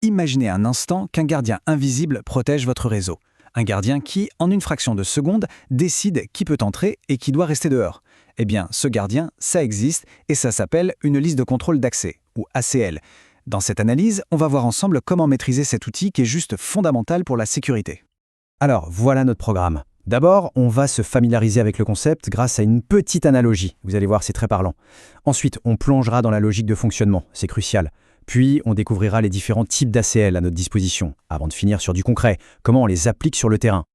Imaginez un instant qu'un gardien invisible protège votre réseau. Un gardien qui, en une fraction de seconde, décide qui peut entrer et qui doit rester dehors. Eh bien, ce gardien, ça existe et ça s'appelle une liste de contrôle d'accès, ou ACL. Dans cette analyse, on va voir ensemble comment maîtriser cet outil qui est juste fondamental pour la sécurité. Alors, voilà notre programme. D'abord, on va se familiariser avec le concept grâce à une petite analogie. Vous allez voir, c'est très parlant. Ensuite, on plongera dans la logique de fonctionnement, c'est crucial. Puis, on découvrira les différents types d'ACL à notre disposition, avant de finir sur du concret, comment on les applique sur le terrain.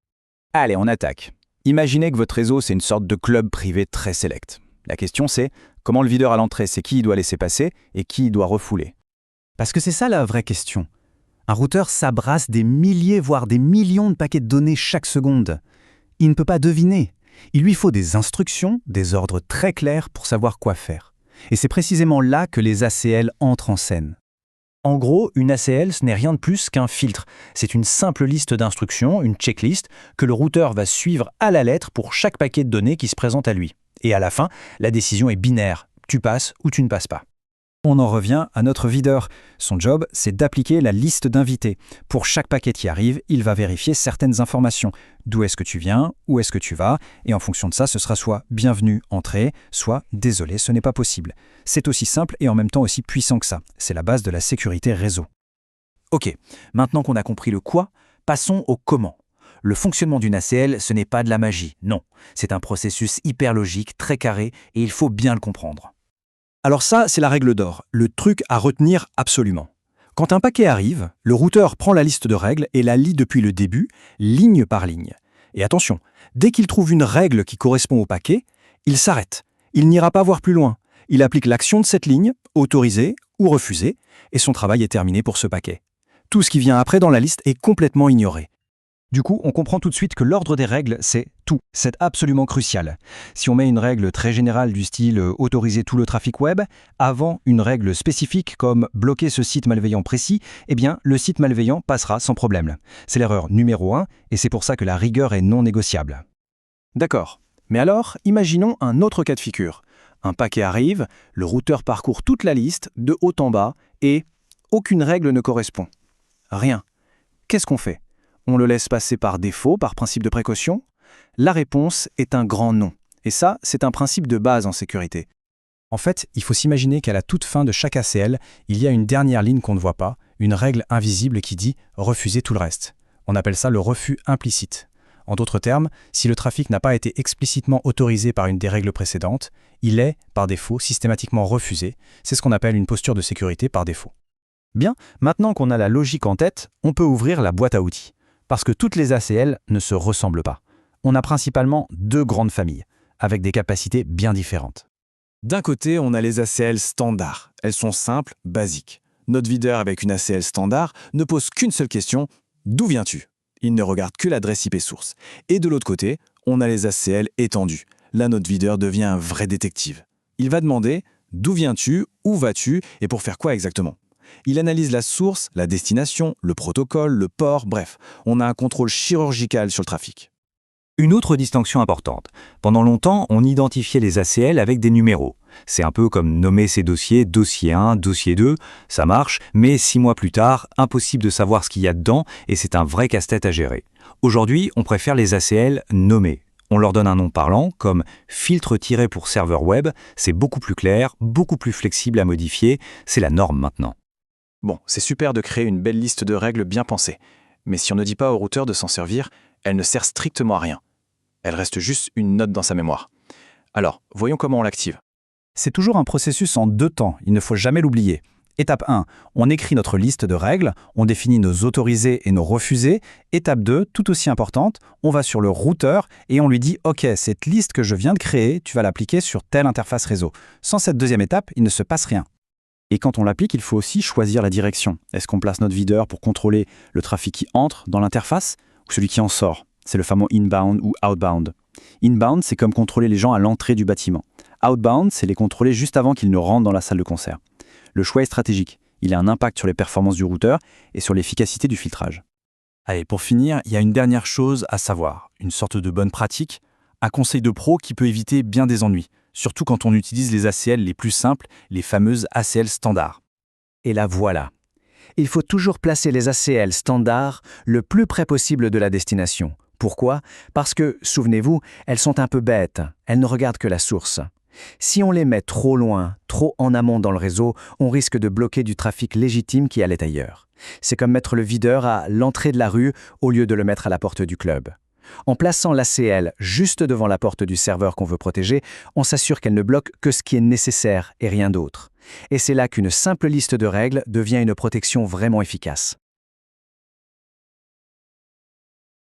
Allez, on attaque. Imaginez que votre réseau, c'est une sorte de club privé très select. La question c'est, comment le videur à l'entrée, c'est qui il doit laisser passer et qui il doit refouler? Parce que c'est ça la vraie question. Un routeur s'abrasse des milliers, voire des millions de paquets de données chaque seconde. Il ne peut pas deviner. Il lui faut des instructions, des ordres très clairs pour savoir quoi faire. Et c'est précisément là que les ACL entrent en scène. En gros, une ACL, ce n'est rien de plus qu'un filtre. C'est une simple liste d'instructions, une checklist, que le routeur va suivre à la lettre pour chaque paquet de données qui se présente à lui. Et à la fin, la décision est binaire. Tu passes ou tu ne passes pas. On en revient à notre videur. Son job, c'est d'appliquer la liste d'invités. Pour chaque paquet qui arrive, il va vérifier certaines informations. D'où est-ce que tu viens, où est-ce que tu vas, et en fonction de ça, ce sera soit bienvenue, entrée, soit désolé, ce n'est pas possible. C'est aussi simple et en même temps aussi puissant que ça. C'est la base de la sécurité réseau. Ok, maintenant qu'on a compris le quoi, passons au comment. Le fonctionnement d'une ACL, ce n'est pas de la magie, non. C'est un processus hyper logique, très carré, et il faut bien le comprendre. Alors ça, c'est la règle d'or, le truc à retenir absolument. Quand un paquet arrive, le routeur prend la liste de règles et la lit depuis le début, ligne par ligne. Et attention, dès qu'il trouve une règle qui correspond au paquet, il s'arrête. Il n'ira pas voir plus loin. Il applique l'action de cette ligne, autoriser ou refuser, et son travail est terminé pour ce paquet. Tout ce qui vient après dans la liste est complètement ignoré. Du coup, on comprend tout de suite que l'ordre des règles, c'est tout. C'est absolument crucial. Si on met une règle très générale du style autoriser tout le trafic web, avant une règle spécifique comme bloquer ce site malveillant précis, eh bien, le site malveillant passera sans problème. C'est l'erreur numéro 1 et c'est pour ça que la rigueur est non négociable. D'accord. Mais alors, imaginons un autre cas de figure. Un paquet arrive, le routeur parcourt toute la liste, de haut en bas, et aucune règle ne correspond. Rien. Qu'est-ce qu'on fait? On le laisse passer par défaut, par principe de précaution? La réponse est un grand non. Et ça, c'est un principe de base en sécurité. En fait, il faut s'imaginer qu'à la toute fin de chaque ACL, il y a une dernière ligne qu'on ne voit pas, une règle invisible qui dit « refuser tout le reste ». On appelle ça le refus implicite. En d'autres termes, si le trafic n'a pas été explicitement autorisé par une des règles précédentes, il est, par défaut, systématiquement refusé. C'est ce qu'on appelle une posture de sécurité par défaut. Bien, maintenant qu'on a la logique en tête, on peut ouvrir la boîte à outils. Parce que toutes les ACL ne se ressemblent pas. On a principalement deux grandes familles, avec des capacités bien différentes. D'un côté, on a les ACL standards. Elles sont simples, basiques. Notre videur avec une ACL standard ne pose qu'une seule question, d'où viens-tu? Il ne regarde que l'adresse IP source. Et de l'autre côté, on a les ACL étendues. Là, notre videur devient un vrai détective. Il va demander d'où viens-tu, où vas-tu et pour faire quoi exactement? Il analyse la source, la destination, le protocole, le port, bref, on a un contrôle chirurgical sur le trafic. Une autre distinction importante. Pendant longtemps, on identifiait les ACL avec des numéros. C'est un peu comme nommer ces dossiers dossier 1, dossier 2, ça marche, mais 6 mois plus tard, impossible de savoir ce qu'il y a dedans et c'est un vrai casse-tête à gérer. Aujourd'hui, on préfère les ACL nommés. On leur donne un nom parlant, comme filtre tiré pour serveur web, c'est beaucoup plus clair, beaucoup plus flexible à modifier, c'est la norme maintenant. Bon, c'est super de créer une belle liste de règles bien pensées, mais si on ne dit pas au routeur de s'en servir, elle ne sert strictement à rien. Elle reste juste une note dans sa mémoire. Alors, voyons comment on l'active. C'est toujours un processus en 2 temps, il ne faut jamais l'oublier. Étape 1, on écrit notre liste de règles, on définit nos autorisés et nos refusés. Étape 2, tout aussi importante, on va sur le routeur et on lui dit « Ok, cette liste que je viens de créer, tu vas l'appliquer sur telle interface réseau ». Sans cette deuxième étape, il ne se passe rien. Et quand on l'applique, il faut aussi choisir la direction. Est-ce qu'on place notre videur pour contrôler le trafic qui entre dans l'interface ou celui qui en sort? C'est le fameux inbound ou outbound. Inbound, c'est comme contrôler les gens à l'entrée du bâtiment. Outbound, c'est les contrôler juste avant qu'ils ne rentrent dans la salle de concert. Le choix est stratégique. Il a un impact sur les performances du routeur et sur l'efficacité du filtrage. Allez, pour finir, il y a une dernière chose à savoir, une sorte de bonne pratique, un conseil de pro qui peut éviter bien des ennuis, surtout quand on utilise les ACL les plus simples, les fameuses ACL standards. Et la voilà. Il faut toujours placer les ACL standards le plus près possible de la destination. Pourquoi? Parce que, souvenez-vous, elles sont un peu bêtes, elles ne regardent que la source. Si on les met trop loin, trop en amont dans le réseau, on risque de bloquer du trafic légitime qui allait ailleurs. C'est comme mettre le videur à l'entrée de la rue au lieu de le mettre à la porte du club. En plaçant l'ACL juste devant la porte du serveur qu'on veut protéger, on s'assure qu'elle ne bloque que ce qui est nécessaire et rien d'autre. Et c'est là qu'une simple liste de règles devient une protection vraiment efficace.